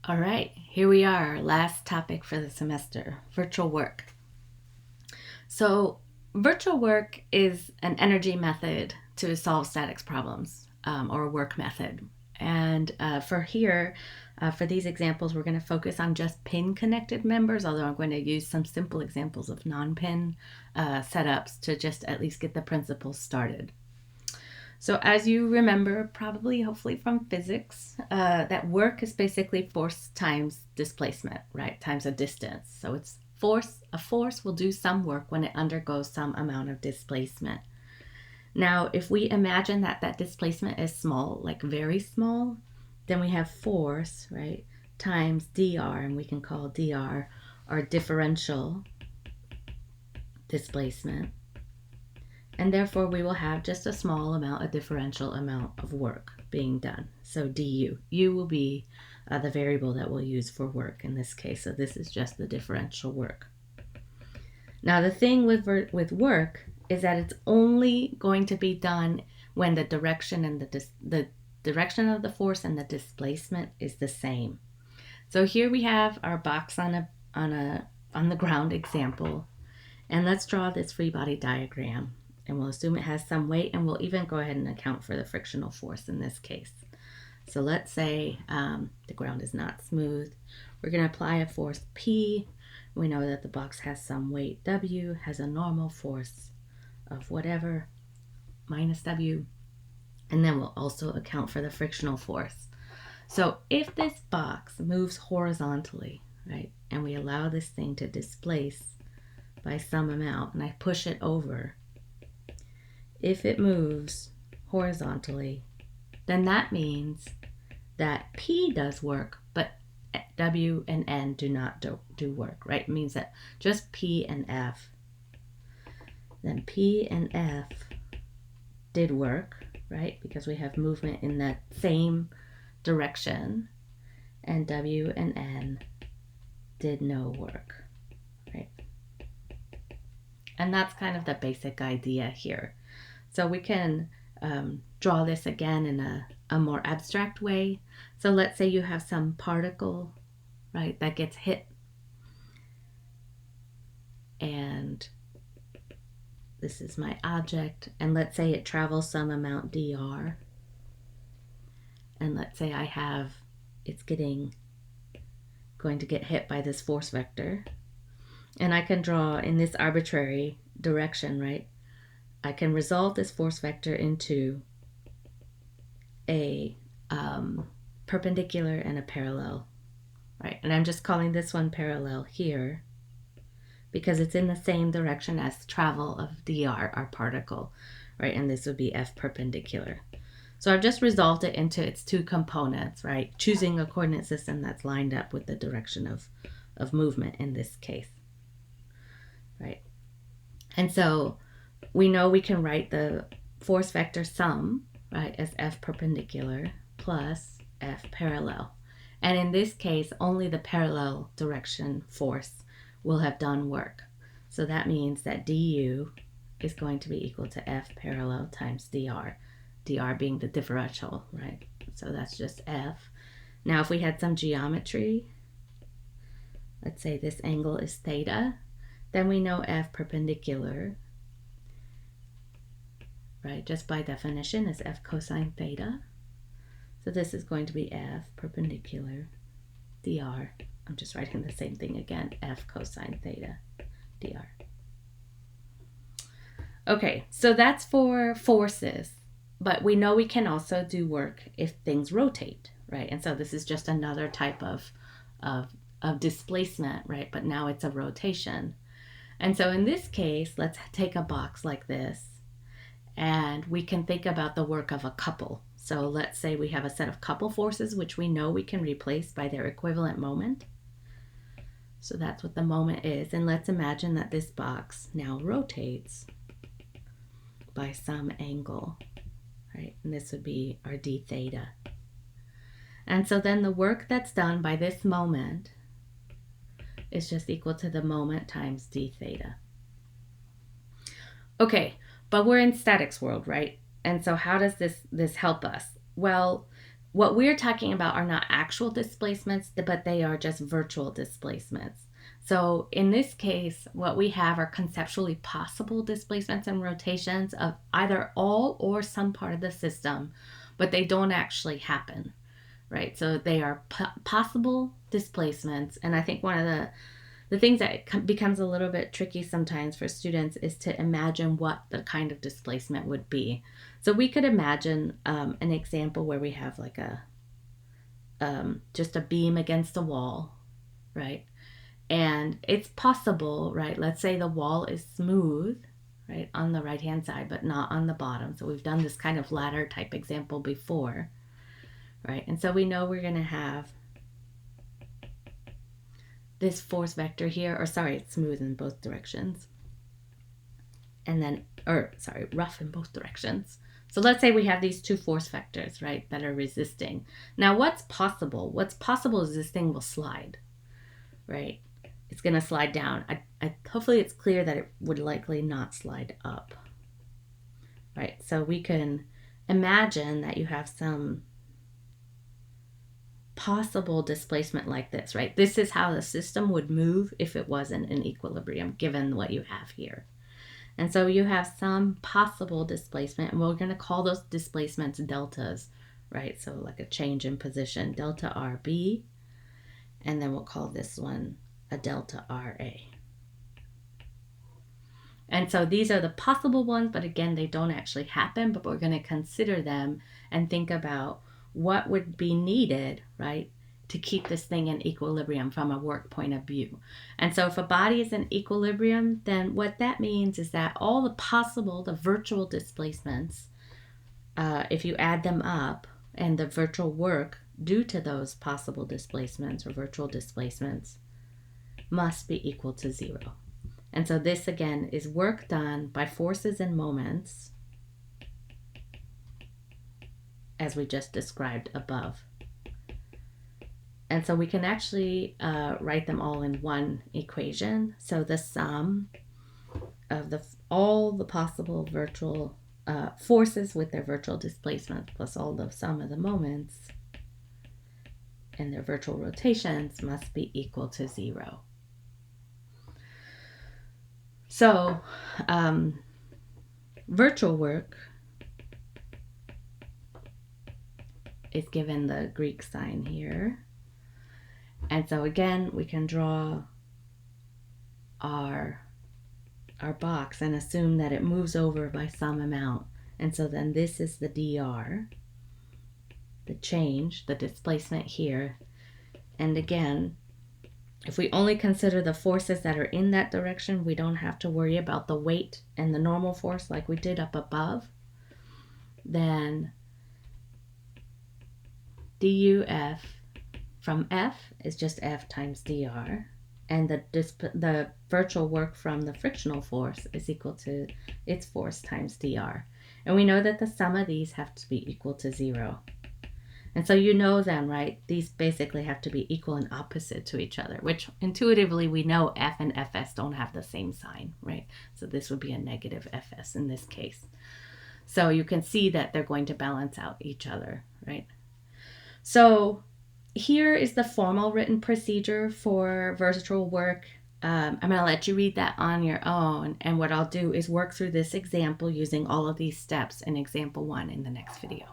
All right, here we are, last topic for the semester, virtual work. So, virtual work is an energy method to solve statics problems, or a work method. And for these examples, we're going to focus on just pin connected members, although I'm going to use some simple examples of non pin setups to just at least get the principles started. So, as you remember, probably, hopefully, from physics, that work is basically force times displacement, right? Times a distance. So, it's force. A force will do some work when it undergoes some amount of displacement. Now, if we imagine that that displacement is small, like very small, then we have force, right, times dr, and we can call dr our differential displacement. And therefore, we will have just a small amount, a differential amount of work being done. So du. U will be the variable that we'll use for work in this case. So this is just the differential work. Now, the thing with work is that it's only going to be done when the direction and the direction of the force and the displacement is the same. So here we have our box on the ground example, and let's draw this free body diagram. And we'll assume it has some weight, and we'll even go ahead and account for the frictional force in this case. So let's say the ground is not smooth. We're going to apply a force P. We know that the box has some weight. W has a normal force of whatever, minus W. And then we'll also account for the frictional force. So if this box moves horizontally, right, and we allow this thing to displace by some amount, and I push it over, if it moves horizontally, then that means that P does work, but W and N do not do work, right? It means that just P and F. Then P and F did work, right? Because we have movement in that same direction. And W and N did no work, right? And that's kind of the basic idea here. So we can draw this again in a more abstract way. So let's say you have some particle, right, that gets hit. And this is my object. And let's say it travels some amount dr. And let's say it's going to get hit by this force vector. And I can draw in this arbitrary direction, right? I can resolve this force vector into a perpendicular and a parallel, right? And I'm just calling this one parallel here because it's in the same direction as travel of dr, our particle, right? And this would be F perpendicular. So I've just resolved it into its two components, right? Choosing a coordinate system that's lined up with the direction of movement in this case, right? And so we know we can write the force vector sum, right, as F perpendicular plus F parallel. And in this case, only the parallel direction force will have done work. So that means that du is going to be equal to F parallel times dr, dr being the differential, right? So that's just F. Now if we had some geometry, let's say this angle is theta, then we know F perpendicular, right, just by definition is F cosine theta. So this is going to be F perpendicular dr. I'm just writing the same thing again, F cosine theta dr. Okay, so that's for forces, but we know we can also do work if things rotate, right? And so this is just another type of displacement, right? But now it's a rotation. And so in this case, let's take a box like this, and we can think about the work of a couple. So let's say we have a set of couple forces, which we know we can replace by their equivalent moment. So that's what the moment is. And let's imagine that this box now rotates by some angle, right? And this would be our d theta. And so then the work that's done by this moment is just equal to the moment times d theta. Okay, but we're in statics world, right? And so how does this help us? Well, what we're talking about are not actual displacements, but they are just virtual displacements. So in this case, what we have are conceptually possible displacements and rotations of either all or some part of the system, but they don't actually happen, right? So they are possible displacements. And I think one of the things that becomes a little bit tricky sometimes for students is to imagine what the kind of displacement would be. So we could imagine an example where we have like just a beam against a wall, right? And it's possible, right? Let's say the wall is smooth, right, on the right-hand side, but not on the bottom. So we've done this kind of ladder type example before, right? And so we know we're going to have this force vector here, or sorry, it's smooth in both directions. And then, rough in both directions. So let's say we have these two force vectors, right, that are resisting. Now what's possible? What's possible is this thing will slide, right? It's going to slide down. Hopefully it's clear that it would likely not slide up, right? So we can imagine that you have some possible displacement like this, right? This is how the system would move if it wasn't in equilibrium, given what you have here. And so you have some possible displacement, and we're going to call those displacements deltas, right? So like a change in position, delta RB, and then we'll call this one a delta RA. And so these are the possible ones, but again, they don't actually happen, but we're going to consider them and think about what would be needed, right, to keep this thing in equilibrium from a work point of view. And so if a body is in equilibrium, then what that means is that all the virtual displacements, if you add them up, and the virtual work due to those possible displacements or virtual displacements must be equal to 0. And so this again is work done by forces and moments as we just described above. And so we can actually write them all in one equation. So the sum of all the possible virtual forces with their virtual displacement plus all the sum of the moments and their virtual rotations must be equal to 0. So virtual work is given the Greek sign here. And so again, we can draw our box and assume that it moves over by some amount. And so then this is the dr, the change, the displacement here. And again, if we only consider the forces that are in that direction, we don't have to worry about the weight and the normal force like we did up above. Then duf from F is just F times dr, and the virtual work from the frictional force is equal to its force times dr. And we know that the sum of these have to be equal to 0. And so you know then, right, these basically have to be equal and opposite to each other, which intuitively we know F and Fs don't have the same sign, right? So this would be a negative Fs in this case. So you can see that they're going to balance out each other, right? So here is the formal written procedure for virtual work. I'm going to let you read that on your own. And what I'll do is work through this example using all of these steps in example 1 in the next video.